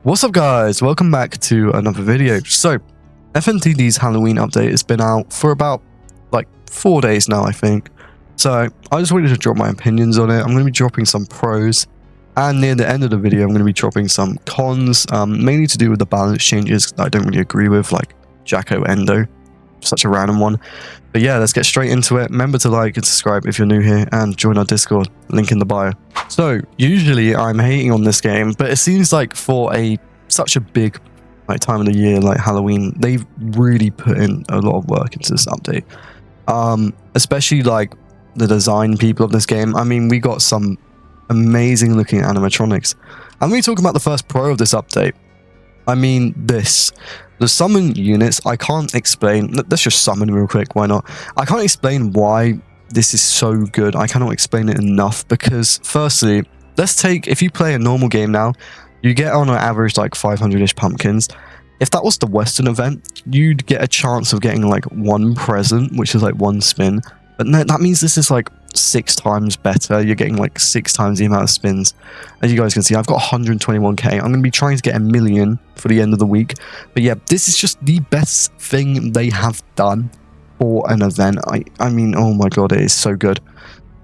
What's up guys, welcome back to another video. So Fntds Halloween update has been out for about like 4 days now, I think. So I just wanted to drop my opinions on it. I'm going to be dropping some pros, and near the end of the video I'm going to be dropping some cons, mainly to do with the balance changes that I don't really agree with, like Jacko Endo, such a random one. But yeah, let's get straight into it. Remember to like and subscribe if you're new here, and join our Discord, link in the bio. So usually I'm hating on this game, but it seems like for such a big time of the year like Halloween, they've really put in a lot of work into this update. Especially like the design people of this game. I mean, we got some amazing looking animatronics. And when we talk about the first pro of this update, I mean the summon units. I can't explain. Let's just summon real quick, why not? I can't explain why this is so good. I cannot explain it enough, because firstly, if you play a normal game now, you get on average like 500-ish pumpkins. If that was the Western event, you'd get a chance of getting like one present, which is like one spin. But no, that means this is like 6 times better. You're getting like 6 times the amount of spins. As you guys can see, I've got 121k. I'm going to be trying to get 1 million for the end of the week. But yeah, this is just the best thing they have done for an event. I mean, oh my god, it is so good.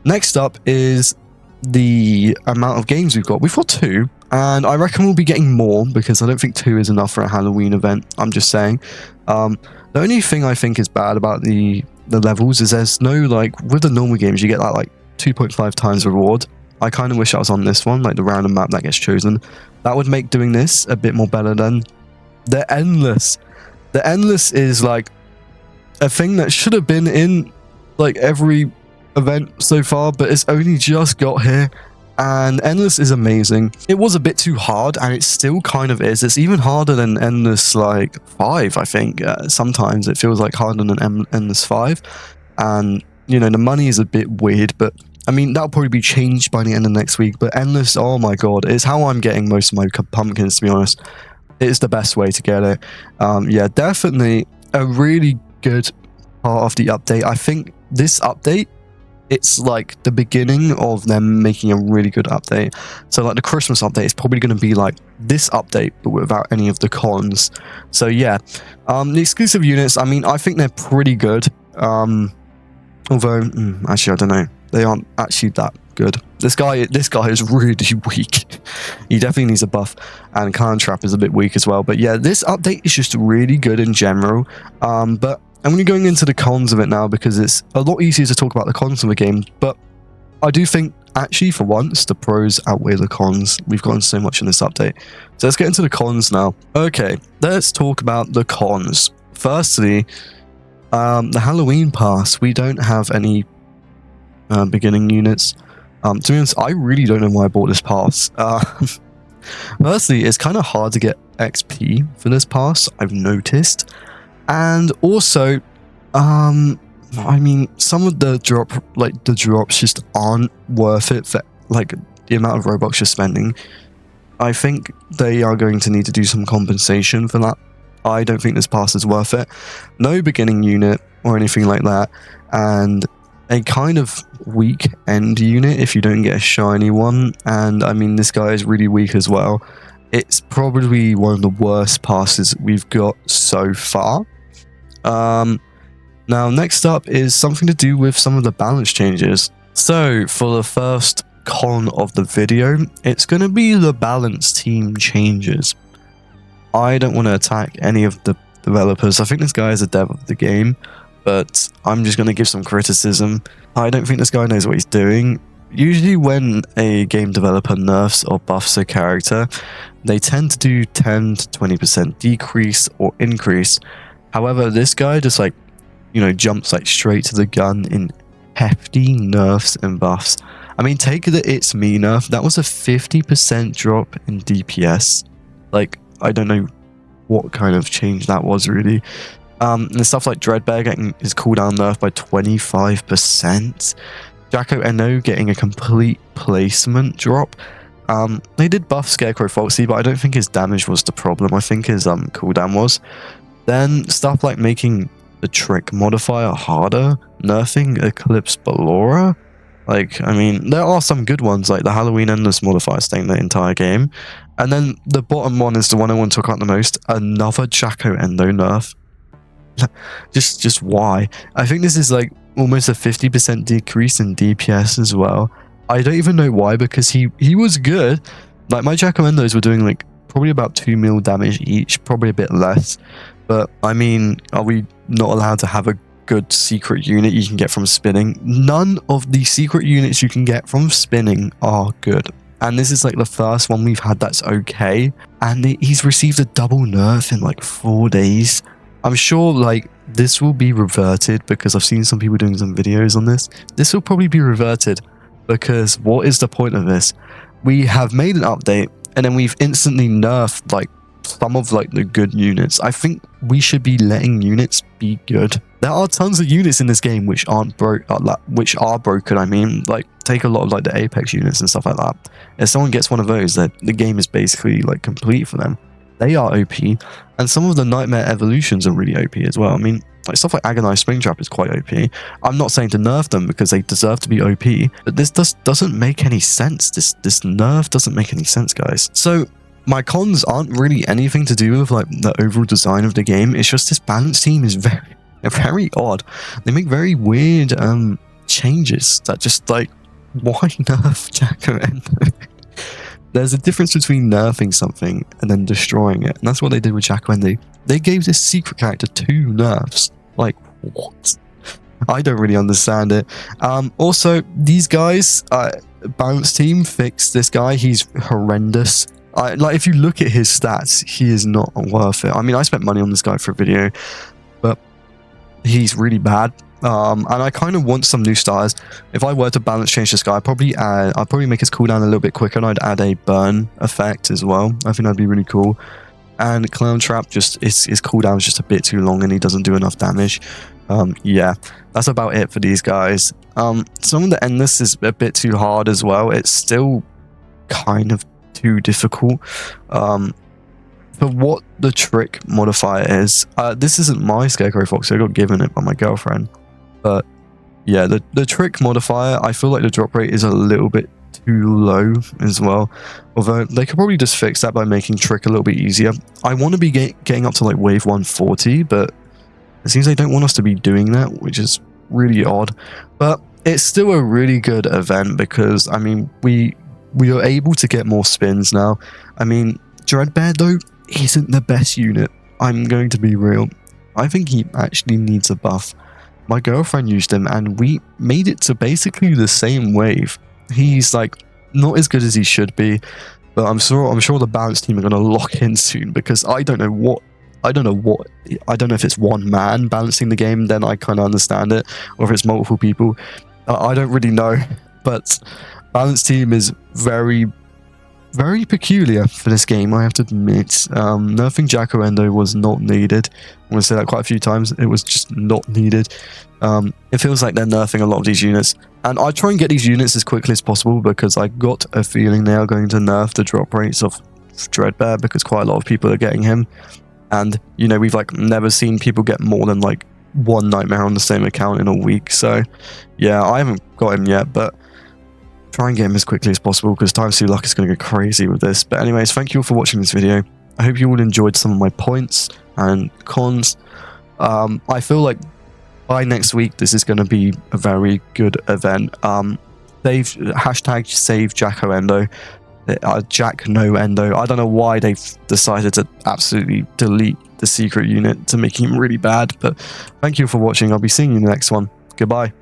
Next up is the amount of games we've got. We've got 2. And I reckon we'll be getting more, because I don't think 2 is enough for a Halloween event. I'm just saying. The only thing I think is bad about the levels is there's no, like, with the normal games, you get that, like, 2.5 times reward. I kind of wish I was on this one, like the random map that gets chosen. That would make doing this a bit more better than the Endless. The Endless is, like, a thing that should have been in, like, every event so far, but it's only just got here. And Endless is amazing. It was a bit too hard, and it still kind of is. It's even harder than Endless like 5, I think. Sometimes it feels like harder than Endless 5. And, you know, the money is a bit weird, but I mean, that'll probably be changed by the end of next week. But Endless, oh my god, it's how I'm getting most of my pumpkins, to be honest. It's the best way to get it. Yeah, definitely a really good part of the update. I think this update, it's like the beginning of them making a really good update. So like the Christmas update is probably going to be like this update, but without any of the cons. So yeah, the exclusive units, I mean, I think they're pretty good. Although, actually, I don't know. They aren't actually that good. This guy is really weak. He definitely needs a buff, and Clan Trap is a bit weak as well. But yeah, this update is just really good in general. But I'm going to be going into the cons of it now, because it's a lot easier to talk about the cons of a game. But I do think, actually, for once, the pros outweigh the cons. We've gotten so much in this update. So let's get into the cons now. Okay, let's talk about the cons. Firstly, the Halloween pass. We don't have any beginning units. To be honest, I really don't know why I bought this pass. Firstly, it's kind of hard to get XP for this pass, I've noticed. And also, I mean, some of the drops just aren't worth it for like the amount of Robux you're spending. I think they are going to need to do some compensation for that. I don't think this pass is worth it. No beginning unit or anything like that, and a kind of weak end unit if you don't get a shiny one. And I mean, this guy is really weak as well. It's probably one of the worst passes we've got so far. Now next up is something to do with some of the balance changes. So for the first con of the video, it's going to be the balance team changes. I don't want to attack any of the developers. I think this guy is a dev of the game, but I'm just going to give some criticism. I don't think this guy knows what he's doing. Usually when a game developer nerfs or buffs a character, they tend to do 10 to 20% decrease or increase. However, this guy just, like, you know, jumps like straight to the gun in hefty nerfs and buffs. I mean, take the It's Me nerf. That was a 50% drop in DPS. Like, I don't know what kind of change that was, really. And stuff like Dreadbear getting his cooldown nerf by 25%. Jacko Eno getting a complete placement drop. They did buff Scarecrow Foxy, but I don't think his damage was the problem. I think his cooldown was. Then stuff like making the trick modifier harder, nerfing Eclipse Ballora. Like, I mean, there are some good ones, like the Halloween Endless modifier staying the entire game. And then the bottom one is the one I want to talk about the most. Another Jacko Endo nerf. just why? I think this is like almost a 50% decrease in DPS as well. I don't even know why, because he was good. Like, my Jacko Endos were doing like probably about 2 mil damage each, probably a bit less. But I mean, are we not allowed to have a good secret unit you can get from spinning? None of the secret units you can get from spinning are good. And this is like the first one we've had that's okay. And he's received a double nerf in like 4 days. I'm sure like this will be reverted, because I've seen some people doing some videos on this. This will probably be reverted, because what is the point of this? We have made an update and then we've instantly nerfed like some of like the good units. I think we should be letting units be good. There are tons of units in this game which aren't which are broken. I mean, like, take a lot of like the Apex units and stuff like that. If someone gets one of those, the game is basically like complete for them. They are OP, and some of the Nightmare evolutions are really OP as well. I mean, like stuff like Agonized Springtrap is quite OP. I'm not saying to nerf them because they deserve to be OP, but this doesn't make any sense. This nerf doesn't make any sense, guys. So my cons aren't really anything to do with like the overall design of the game. It's just this balance team is very odd. They make very weird changes that just like, why nerf Jacko Endo? There's a difference between nerfing something and then destroying it, and that's what they did with Jacko Endo. They gave this secret character 2 nerfs. Like, what? I don't really understand it. Also, these guys, balance team fixed this guy. He's horrendous. Like, if you look at his stats, he is not worth it. I mean, I spent money on this guy for a video, but he's really bad. And I kind of want some new stars. If I were to balance change this guy, I'd probably make his cooldown a little bit quicker, and I'd add a burn effect as well. I think that'd be really cool. And Clown Trap, just his cooldown is just a bit too long and he doesn't do enough damage. Yeah, that's about it for these guys. Some of the Endless is a bit too hard as well. It's still kind of too difficult. For what the trick modifier is, this isn't my Scarecrow Fox, I got given it by my girlfriend. But yeah, the trick modifier, I feel like the drop rate is a little bit too low as well. Although they could probably just fix that by making trick a little bit easier. I want to be getting up to like wave 140, but it seems they don't want us to be doing that, which is really odd. But it's still a really good event, because I mean, we are able to get more spins now. I mean, Dreadbear though isn't the best unit. I'm going to be real. I think he actually needs a buff. My girlfriend used him and we made it to basically the same wave. He's like not as good as he should be, but I'm sure the balance team are going to lock in soon, because I don't know if it's one man balancing the game, then I kind of understand it, or if it's multiple people. I don't really know, but balance team is very peculiar for this game, I have to admit. Nerfing Jacko Endo was not needed. I'm going to say that quite a few times. It was just not needed. It feels like they're nerfing a lot of these units. And I try and get these units as quickly as possible, because I got a feeling they are going to nerf the drop rates of Dreadbear, because quite a lot of people are getting him. And, you know, we've like never seen people get more than like 1 Nightmare on the same account in a week. So, yeah, I haven't got him yet, but try and get him as quickly as possible, because Times 2 Luck is going to go crazy with this. But anyways, thank you all for watching this video. I hope you all enjoyed some of my points and cons. I feel like by next week, this is going to be a very good event. Save Jacko Endo. Jack no Endo. I don't know why they've decided to absolutely delete the secret unit to make him really bad. But thank you for watching. I'll be seeing you in the next one. Goodbye.